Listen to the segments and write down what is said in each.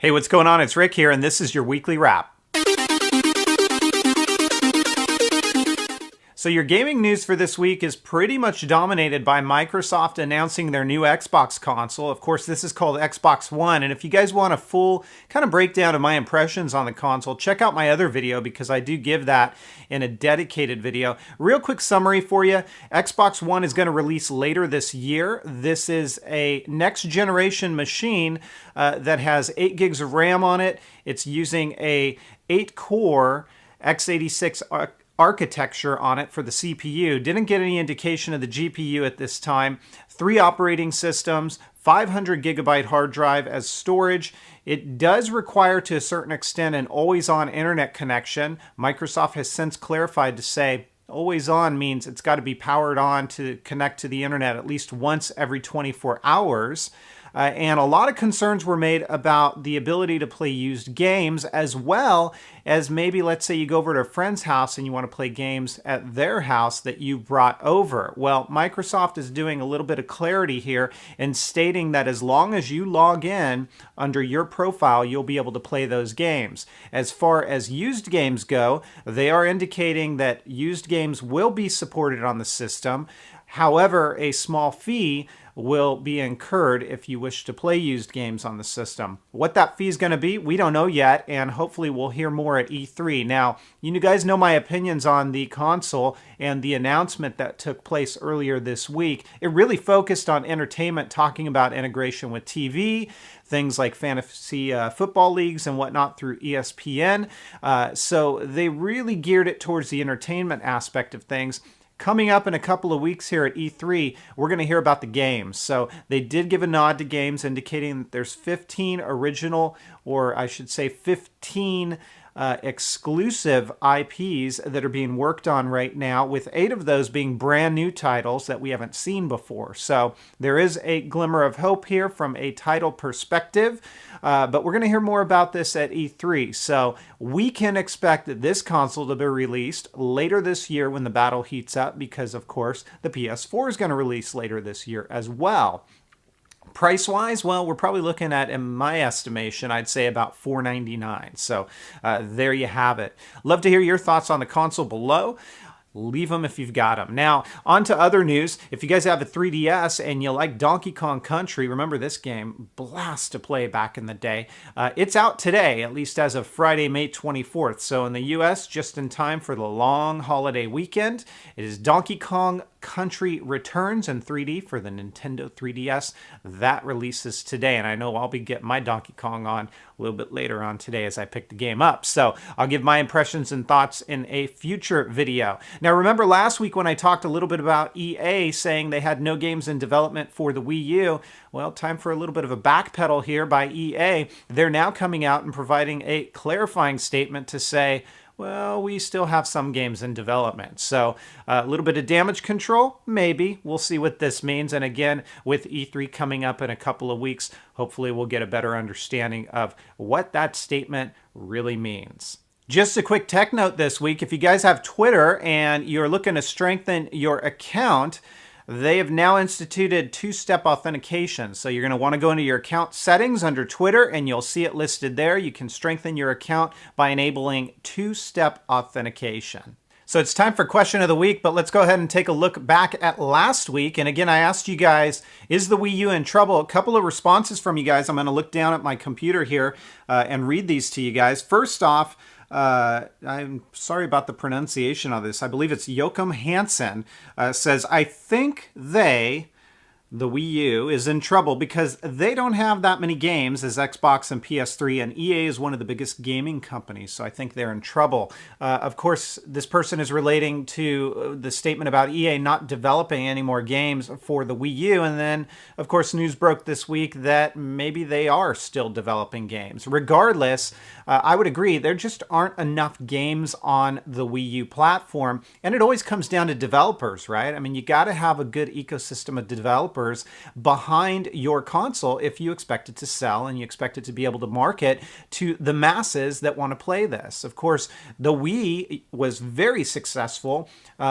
Hey, what's going on? It's Rick here, and this is your weekly wrap. So your gaming news for this week is pretty much dominated by Microsoft announcing their new Xbox console. Of course, this is called Xbox One, and if you guys want a full kind of breakdown of my impressions on the console, check out my other video because I do give that in a dedicated video. Real quick summary for you. Xbox One is going to release later this year. This is a next generation machine that has 8 gigs of RAM on it. It's using a 8-core x86 architecture on it for the CPU. Didn't get any indication of the GPU at this time. 3 operating systems, 500 gigabyte hard drive as storage. It does require, to a certain extent, an always-on internet connection. Microsoft has since clarified to say always on means it's got to be powered on to connect to the internet at least once every 24 hours. And a lot of concerns were made about the ability to play used games, as well as maybe, let's say you go over to a friend's house and you want to play games at their house that you brought over. Well, Microsoft is doing a little bit of clarity here and stating that as long as you log in under your profile, you'll be able to play those games. As far as used games go, they are indicating that used games will be supported on the system. However, a small fee will be incurred if you wish to play used games on the system. What that fee is going to be, we don't know yet, and hopefully we'll hear more at E3. Now, you guys know my opinions on the console and the announcement that took place earlier this week. It really focused on entertainment, talking about integration with TV, things like fantasy football leagues and whatnot through ESPN. So they really geared it towards the entertainment aspect of things. Coming up in a couple of weeks here at E3, we're going to hear about the games. So they did give a nod to games, indicating that there's 15 original, or I should say 15 exclusive IPs that are being worked on right now, with 8 of those being brand new titles that we haven't seen before. So there is a glimmer of hope here from a title perspective, but we're going to hear more about this at E3. So we can expect this console to be released later this year when the battle heats up, because of course the PS4 is going to release later this year as well. Price-wise, well, we're probably looking at, in my estimation, I'd say about $499. So there you have it. Love to hear your thoughts on the console below. Leave them if you've got them. Now, on to other news. If you guys have a 3DS and you like Donkey Kong Country, remember this game, blast to play back in the day. It's out today, at least as of Friday, May 24th. So in the US, just in time for the long holiday weekend. It is Donkey Kong Country Returns in 3D for the Nintendo 3DS. That releases today, and I know I'll be getting my Donkey Kong on a little bit later on today as I pick the game up. So I'll give my impressions and thoughts in a future video. Now, remember last week when I talked a little bit about EA saying they had no games in development for the Wii U? Well, time for a little bit of a backpedal here by EA. They're now coming out and providing a clarifying statement to say, well, we still have some games in development. So a little bit of damage control, maybe. We'll see what this means. And again, with E3 coming up in a couple of weeks, hopefully we'll get a better understanding of what that statement really means. Just a quick tech note this week. If you guys have Twitter and you're looking to strengthen your account, they have now instituted 2-step authentication. So you're going to want to go into your account settings under Twitter, and you'll see it listed there. You can strengthen your account by enabling 2-step authentication. So it's time for question of the week, but let's go ahead and take a look back at last week. And again, I asked you guys, is the Wii U in trouble? A couple of responses from you guys. I'm going to look down at my computer here and read these to you guys. First off, I'm sorry about the pronunciation of this. I believe it's Joachim Hansen, says, I think the Wii U is in trouble because they don't have that many games as Xbox and PS3, and EA is one of the biggest gaming companies, so I think they're in trouble. Of course, this person is relating to the statement about EA not developing any more games for the Wii U, and then, of course, news broke this week that maybe they are still developing games. Regardless, I would agree, there just aren't enough games on the Wii U platform, and it always comes down to developers, right? I mean, you got to have a good ecosystem of developers developers behind your console if you expect it to sell and you expect it to be able to market to the masses that want to play this. Of course, the Wii was very successful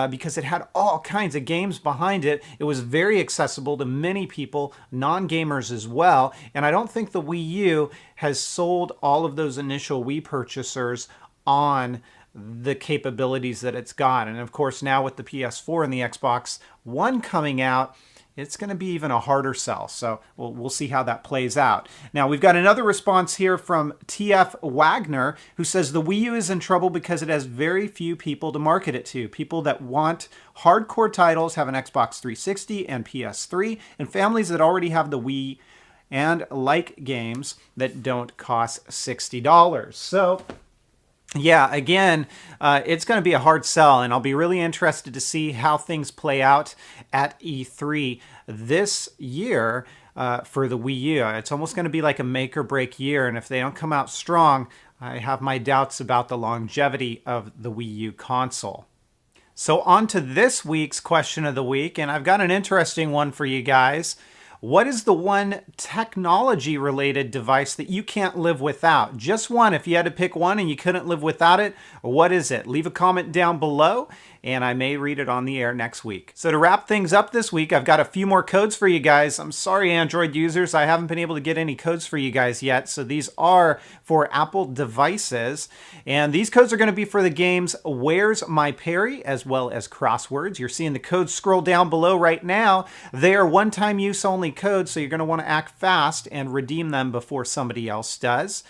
because it had all kinds of games behind it. It was very accessible to many people, non-gamers as well, and I don't think the Wii U has sold all of those initial Wii purchasers on the capabilities that it's got. And of course, now with the PS4 and the Xbox One coming out, it's going to be even a harder sell. So we'll see how that plays out. Now, we've got another response here from TF Wagner, who says the Wii U is in trouble because it has very few people to market it to. People that want hardcore titles have an Xbox 360 and PS3, and families that already have the Wii and like games that don't cost $60. So yeah, again, it's going to be a hard sell, and I'll be really interested to see how things play out at E3 this year for the Wii U. It's almost going to be like a make or break year, and if they don't come out strong, I have my doubts about the longevity of the Wii U console. So on to this week's question of the week, and I've got an interesting one for you guys. What is the one technology-related device that you can't live without? Just one. If you had to pick one and you couldn't live without it, what is it? Leave a comment down below, and I may read it on the air next week. So to wrap things up this week, I've got a few more codes for you guys. I'm sorry, Android users, I haven't been able to get any codes for you guys yet. So these are for Apple devices, and these codes are going to be for the games Where's My Perry, as well as Crosswords. You're seeing the codes scroll down below right now. They are one-time use only codes, so you're going to want to act fast and redeem them before somebody else does.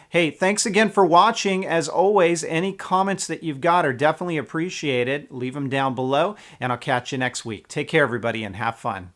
Hey, thanks again for watching. As always, any comments that you've got are definitely appreciated. Leave them down below, and I'll catch you next week. Take care, everybody, and have fun.